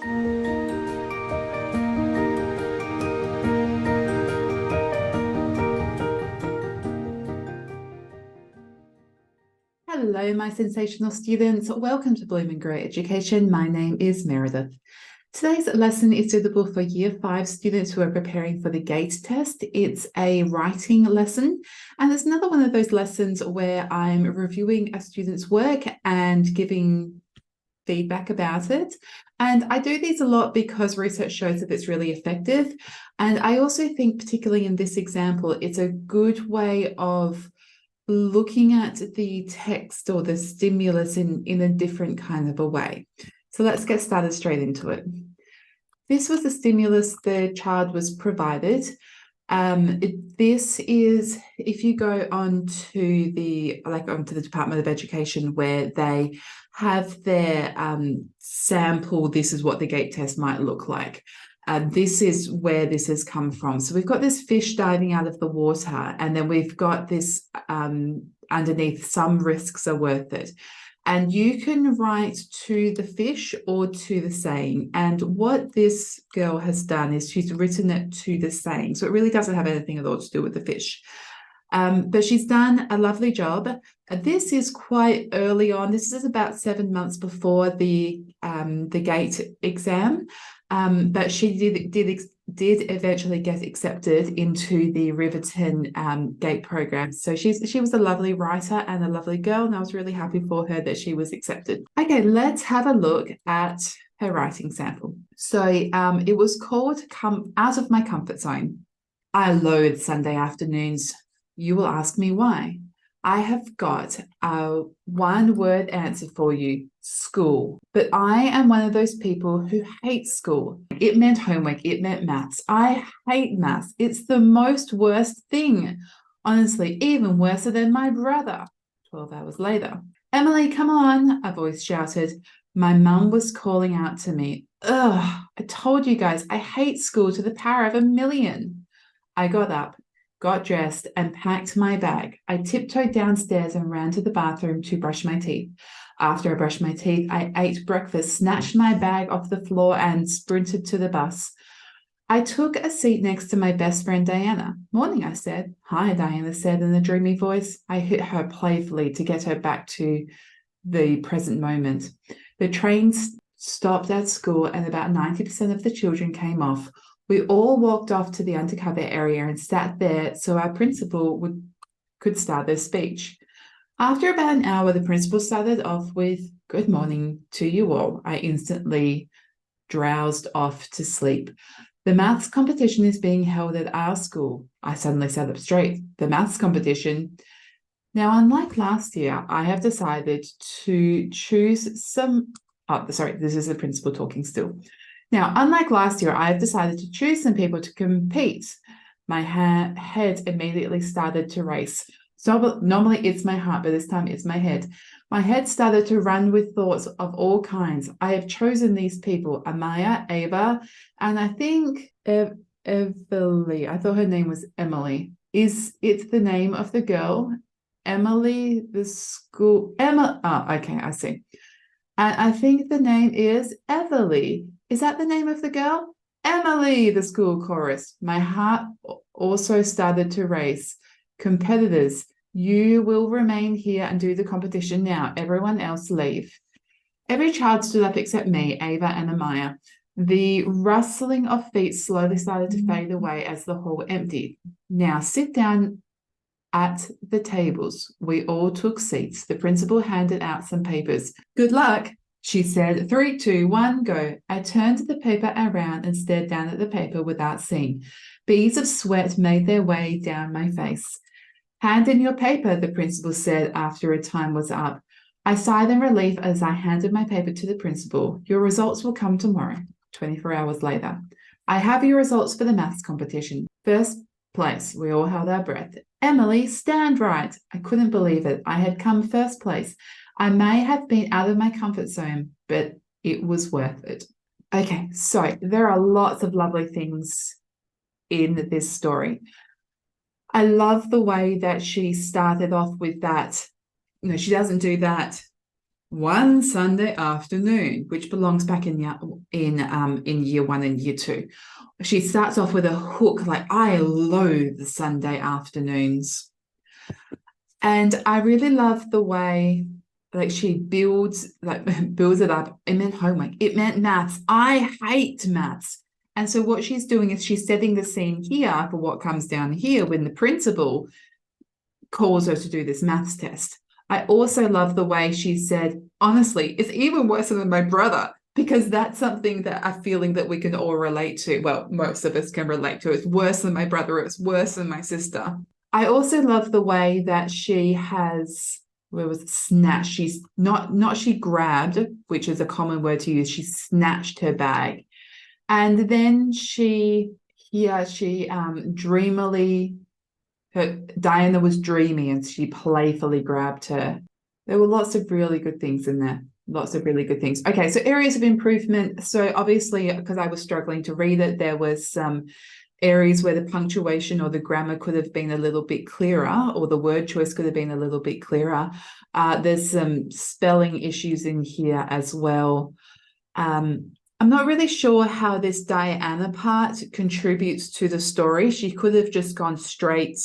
Hello, my sensational students. Welcome to Bloom and Grow Education. My name is Meredith. Today's lesson is suitable for Year 5 students who are preparing for the GATE test. It's a writing lesson, and it's another one of those lessons where I'm reviewing a student's work and giving feedback about it. And I do these a lot because research shows that it's really effective. And I also think, particularly in this example, it's a good way of looking at the text or the stimulus in a different kind of a way. So let's get started straight into it. This was the stimulus the child was provided. This is, if you go onto the Department of Education where they have their sample, this is what the GATE test might look like. This is where this has come from. So we've got this fish diving out of the water, and then we've got this underneath, some risks are worth it. And you can write to the fish or to the saying. And what this girl has done is she's written it to the saying. So it really doesn't have anything at all to do with the fish. But she's done a lovely job. This is quite early on. This is about 7 months before the GATE exam. But she did eventually get accepted into the Riverton GATE program. So she was a lovely writer and a lovely girl, and I was really happy for her that she was accepted. Okay, let's have a look at her writing sample. So it was called Come Out of My Comfort Zone. I loathe Sunday afternoons. You will ask me why. I have got a one-word answer for you: school. But I am one of those people who hate school. It meant homework. It meant maths. I hate maths. It's the most worst thing. Honestly, even worse than my brother. 12 hours later. Emily, come on, a voice shouted. My mum was calling out to me. Ugh, I told you guys, I hate school to the power of 1,000,000. I got up, got dressed, and packed my bag. I tiptoed downstairs and ran to the bathroom to brush my teeth. After I brushed my teeth, I ate breakfast, snatched my bag off the floor, and sprinted to the bus. I took a seat next to my best friend, Diana. Morning, I said. Hi, Diana said in a dreamy voice. I hit her playfully to get her back to the present moment. The train stopped at school, and about 90% of the children came off. We all walked off to the undercover area and sat there so our principal could start their speech. After about an hour, the principal started off with, "Good morning to you all." I instantly drowsed off to sleep. The maths competition is being held at our school. I suddenly sat up straight. The maths competition. Now, unlike last year, I have decided to choose some... Oh, sorry, this is the principal talking still. Now, unlike last year, I have decided to choose some people to compete. My head immediately started to race. So normally it's my heart, but this time it's my head. My head started to run with thoughts of all kinds. I have chosen these people: Amaya, Ava, and I think Everly. I thought her name was Emily. Is it the name of the girl? Emily, the school... Emma. Oh, okay, I see. And I think the name is Everly. Is that the name of the girl? Emily, the school chorus. My heart also started to race. Competitors, you will remain here and do the competition now. Everyone else leave. Every child stood up except me, Ava, and Amaya. The rustling of feet slowly started to fade away as the hall emptied. Now sit down at the tables. We all took seats. The principal handed out some papers. Good luck, she said. 3, 2, 1, go. I turned the paper around and stared down at the paper without seeing. Beads of sweat made their way down my face. Hand in your paper, the principal said after a time was up. I sighed in relief as I handed my paper to the principal. Your results will come tomorrow. 24 hours later. I have your results for the maths competition. First place. We all held our breath. Emily, stand right. I couldn't believe it. I had come first place. I may have been out of my comfort zone, but it was worth it. Okay, so there are lots of lovely things in this story. I love the way that she started off with that. You know, she doesn't do that one Sunday afternoon, which belongs back in in year 1 and year 2. She starts off with a hook like, I loathe the Sunday afternoons. And I really love the way like she builds it up. It meant homework. It meant maths. I hate maths. And so what she's doing is she's setting the scene here for what comes down here when the principal calls her to do this maths test. I also love the way she said, honestly, it's even worse than my brother, because that's something that a feeling that we can all relate to. Well, most of us can relate to. It's worse than my brother. It's worse than my sister. I also love the way that she has, where was it, snatched? She's not she grabbed, which is a common word to use. She snatched her bag. And then dreamily, Diana was dreamy and she playfully grabbed her. There were lots of really good things in there. Lots of really good things. Okay, so areas of improvement. So obviously, because I was struggling to read it, there was some areas where the punctuation or the grammar could have been a little bit clearer, or the word choice could have been a little bit clearer. There's some spelling issues in here as well. I'm not really sure how this Diana part contributes to the story. She could have just gone straight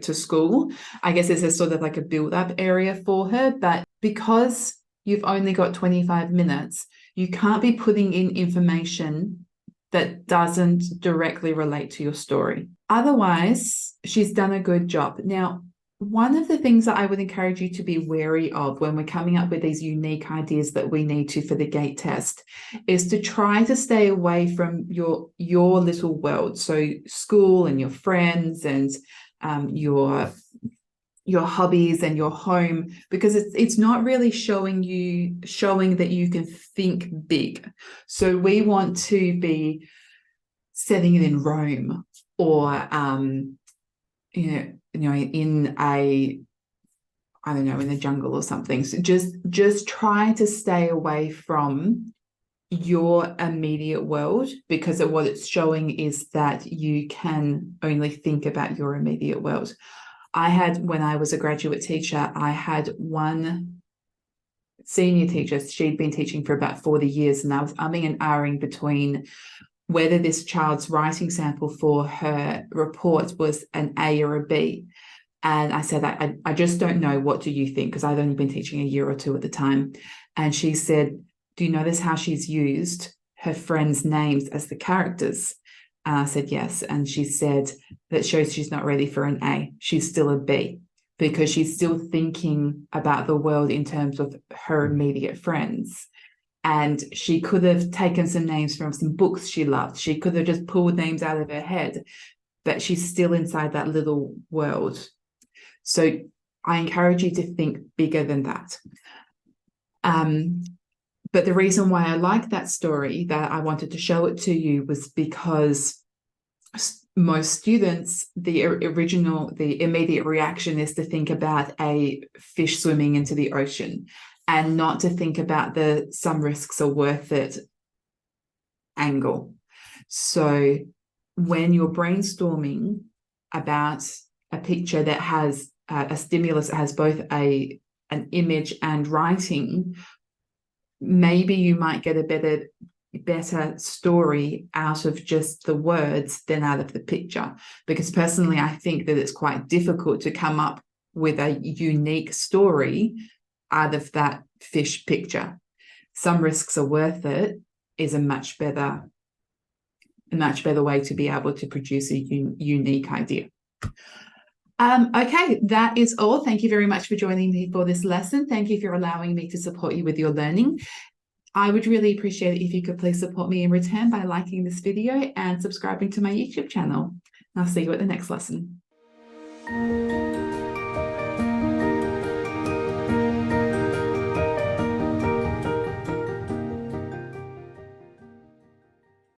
to school. I guess this is sort of like a build-up area for her, but because you've only got 25 minutes, you can't be putting in information that doesn't directly relate to your story. Otherwise, she's done a good job. Now, one of the things that I would encourage you to be wary of when we're coming up with these unique ideas that we need to for the GATE test is to try to stay away from your little world. So school and your friends and your hobbies and your home, because it's not really showing that you can think big. So we want to be setting it in Rome or in the jungle or something. So just try to stay away from your immediate world, because of what it's showing is that you can only think about your immediate world. When I was a graduate teacher, I had one senior teacher. She'd been teaching for about 40 years, and I was umming and ahhing between whether this child's writing sample for her report was an A or a B. And I said, I just don't know. What do you think? Because I'd only been teaching a year or two at the time. And she said, do you notice how she's used her friends' names as the characters? And I said, yes. And she said, that shows she's not ready for an A. She's still a B, because she's still thinking about the world in terms of her immediate friends. And she could have taken some names from some books she loved. She could have just pulled names out of her head, but she's still inside that little world. So I encourage you to think bigger than that. But the reason why I like that story, that I wanted to show it to you, was because most students, the immediate reaction is to think about a fish swimming into the ocean, and not to think about the some risks are worth it angle. So when you're brainstorming about a picture that has a stimulus that has both an image and writing, maybe you might get a better story out of just the words than out of the picture. Because personally, I think that it's quite difficult to come up with a unique story out of that fish picture. Some risks are worth it is a much better way to be able to produce a unique idea. Okay, that is all. Thank you very much for joining me for this lesson. Thank you for allowing me to support you with your learning. I would really appreciate it if you could please support me in return by liking this video and subscribing to my YouTube channel. I'll see you at the next lesson.